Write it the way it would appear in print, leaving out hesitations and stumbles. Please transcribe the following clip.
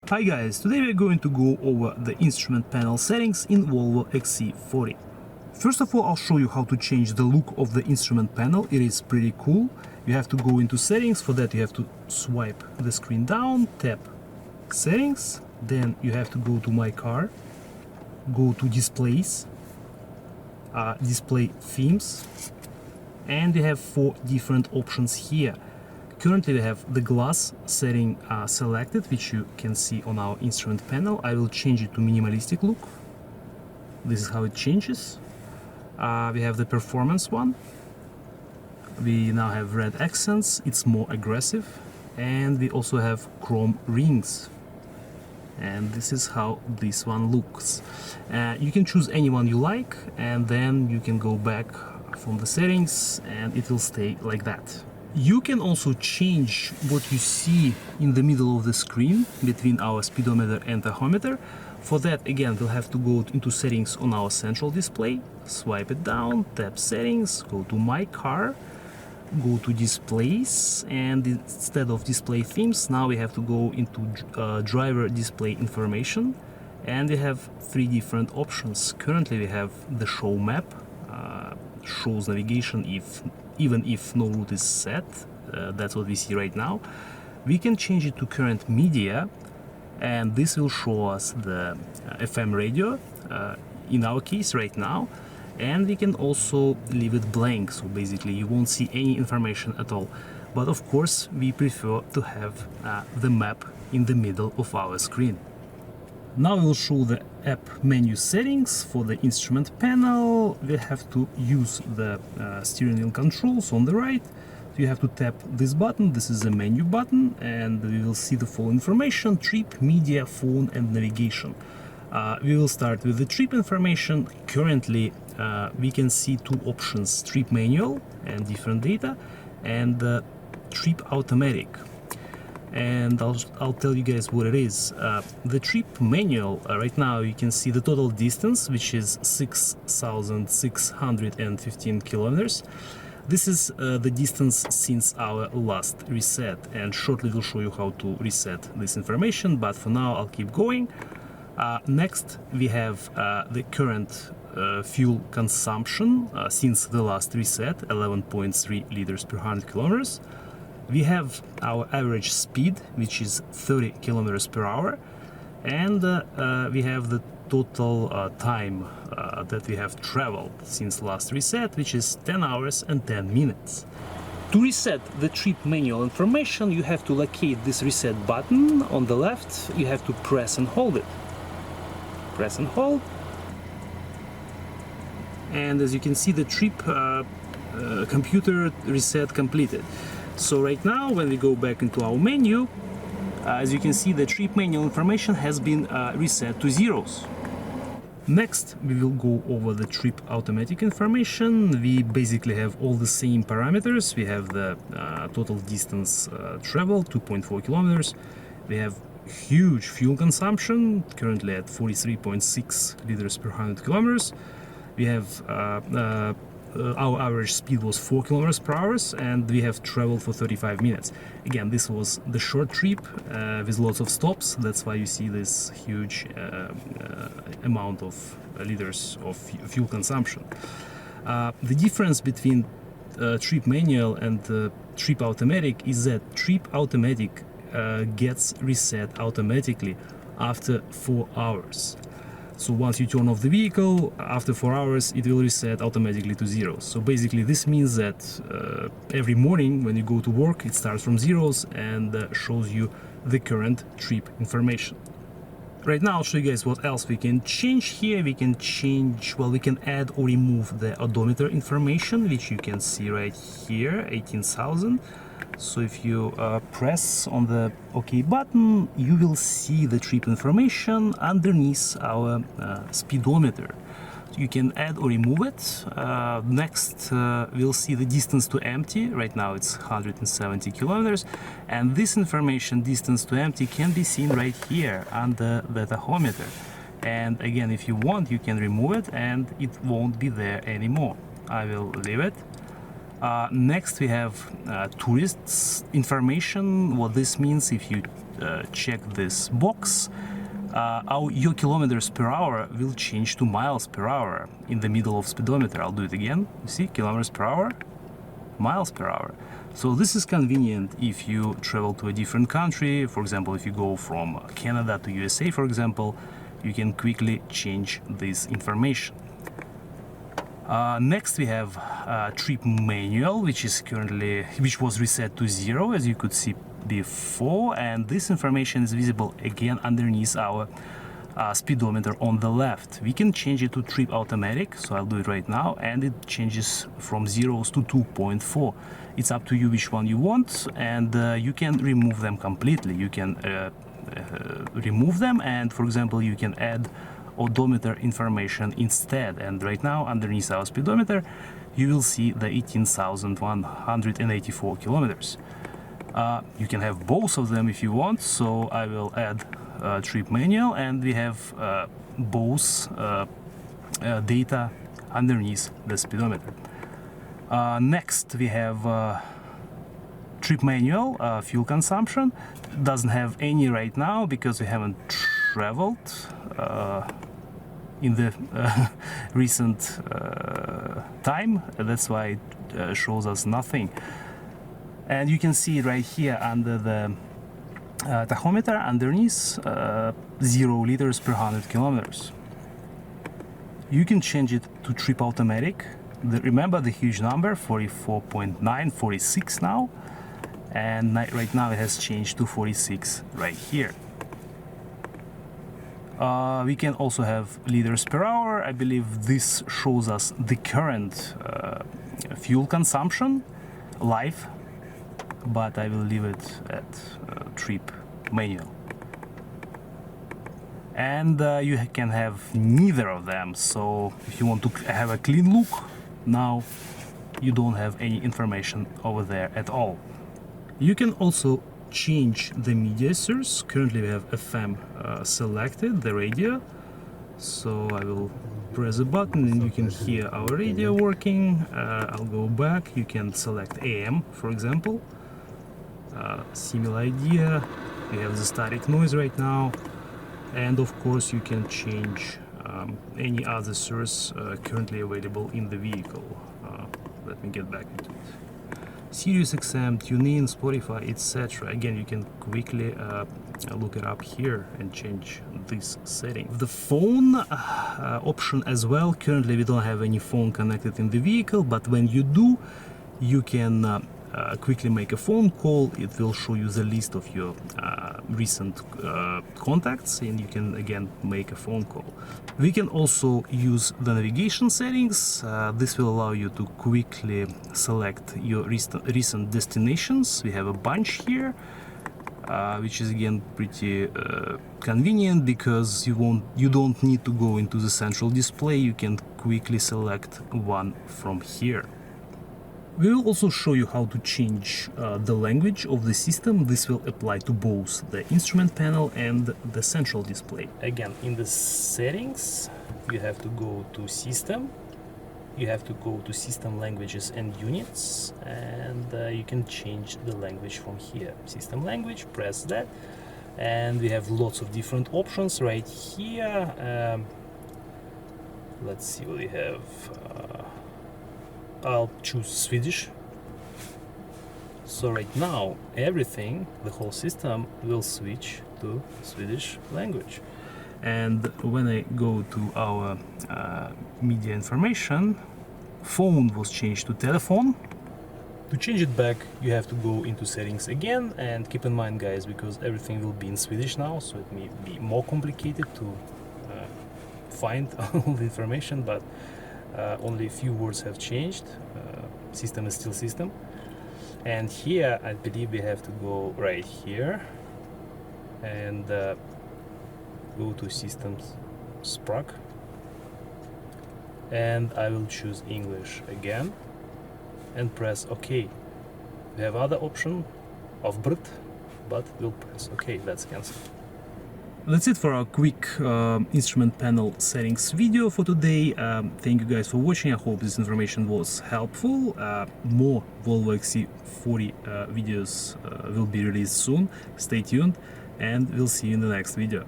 Hi guys, today we're going to go over the instrument panel settings in Volvo XC40. First of all, I'll show you how to change the look of the instrument panel. It is pretty cool. You have to go into settings. For that you have to swipe the screen down, tap settings, then you have to go to my car, go to displays, display themes, and you have 4 different options here. Currently we have the glass setting selected, which you can see on our instrument panel. I will change it to minimalistic look. This is how it changes. We have the performance one. We now have red accents, it's more aggressive. And we also have chrome rings. And this is how this one looks. You can choose any one you like, and then you can go back from the settings and it will stay like that. You can also change what you see in the middle of the screen between our speedometer and tachometer. For that, again, we'll have to go into settings on our central display, swipe it down, tap settings, go to my car, go to displays, and instead of display themes, now we have to go into driver display information, and we have 3 different options. Currently we have the show map, shows navigation even if no route is set. That's what we see right now. We can change it to current media, and this will show us the FM radio in our case right now, and we can also leave it blank, so basically you won't see any information at all. But of course we prefer to have the map in the middle of our screen. Now we'll show the app menu settings. For the instrument panel we have to use the steering wheel controls on the right. You have to tap this button. This is the menu button, and we will see the full information: trip, media, phone, and navigation. We will start with the trip information. Currently we can see 2 options: trip manual and different data, and trip automatic. And I'll tell you guys what it is. The trip manual, right now you can see the total distance, which is 6,615 kilometers. This is the distance since our last reset, and shortly we'll show you how to reset this information, but for now I'll keep going. Next we have the current fuel consumption since the last reset, 11.3 liters per 100 kilometers. We have our average speed, which is 30 kilometers per hour, and we have the total time that we have traveled since last reset, which is 10 hours and 10 minutes. To reset the trip manual information, you have to locate this reset button on the left. You have to press and hold it. Press and hold. And as you can see, the trip computer reset completed. So right now, when we go back into our menu, as you can see, the trip manual information has been reset to zeros. Next, we will go over the trip automatic information. We basically have all the same parameters. We have the total distance traveled, 2.4 kilometers. We have huge fuel consumption, currently at 43.6 liters per 100 kilometers. We have our average speed was 4 kilometers per hour, and we have traveled for 35 minutes. Again, this was the short trip with lots of stops. That's why you see this huge amount of liters of fuel consumption. The difference between trip manual and trip automatic is that trip automatic gets reset automatically after 4 hours. So once you turn off the vehicle, after 4 hours, it will reset automatically to zeros. So basically this means that every morning when you go to work, it starts from zeros and shows you the current trip information. Right now I'll show you guys what else we can change here. We can change, well, we can add or remove the odometer information, which you can see right here, 18,000. So if you press on the OK button, you will see the trip information underneath our speedometer. You can add or remove it. Next, we'll see the distance to empty. Right now it's 170 kilometers, and this information, distance to empty, can be seen right here under the tachometer. And again, if you want, you can remove it and it won't be there anymore. I will leave it. Next we have tourists information. What this means: if you check this box, your kilometers per hour will change to miles per hour in the middle of speedometer. I'll do it again. You see, kilometers per hour, miles per hour. So this is convenient if you travel to a different country. For example, if you go from Canada to USA, for example, you can quickly change this information. Next we have trip manual, which was reset to 0, as you could see before, and this information is visible again underneath our speedometer on the left. We can change it to trip automatic, so I'll do it right now, and it changes from 0s to 2.4. It's up to you which one you want, and you can remove them completely. You can remove them, and for example you can add odometer information instead, and right now underneath our speedometer you will see the 18,184 kilometers. You can have both of them if you want, so I will add trip manual, and we have both data underneath the speedometer. Next we have trip manual, fuel consumption. Doesn't have any right now because we haven't traveled in the recent time. That's why it shows us nothing. And you can see right here under the tachometer underneath 0 liters per 100 kilometers. You can change it to trip automatic. Remember the huge number, 44.9, 46 now, and right now it has changed to 46 right here. We can also have liters per hour. I believe this shows us the current fuel consumption live, but I will leave it at trip manual. And you can have neither of them, so if you want to have a clean look, now you don't have any information over there at all. You can also change the media source. Currently we have FM selected, the radio, so I will press a button and you can hear our radio working. I'll go back. You can select AM, for example. Similar idea. We have the static noise right now, and of course you can change any other source currently available in the vehicle. Let me get back into it. Sirius XM, TuneIn, Spotify, etc. Again, you can quickly look it up here and change this setting. The phone option as well. Currently we don't have any phone connected in the vehicle, but when you do, you can quickly make a phone call. It will show you the list of your recent contacts, and you can again make a phone call. We can also use the navigation settings. This will allow you to quickly select your recent destinations. We have a bunch here, which is again pretty convenient because you don't need to go into the central display. You can quickly select one from here. We will also show you how to change the language of the system. This will apply to both the instrument panel and the central display. Again, in the settings, you have to go to System. You have to go to System Languages and Units, and you can change the language from here. System Language, press that, and we have lots of different options right here. Let's see what we have. I'll choose Swedish. So right now everything, the whole system will switch to Swedish language. And when I go to our media information, phone was changed to telephone. To change it back, you have to go into settings again, and keep in mind guys, because everything will be in Swedish now, so it may be more complicated to find all the information, but only a few words have changed. System is still system. And here I believe we have to go right here and go to Systems Sprague, and I will choose English again and press OK. We have other option of Brit, but we'll press OK. Let's cancel. That's it for our quick instrument panel settings video for today. Thank you guys for watching. I hope this information was helpful. More Volvo XC40 videos will be released soon. Stay tuned, and we'll see you in the next video.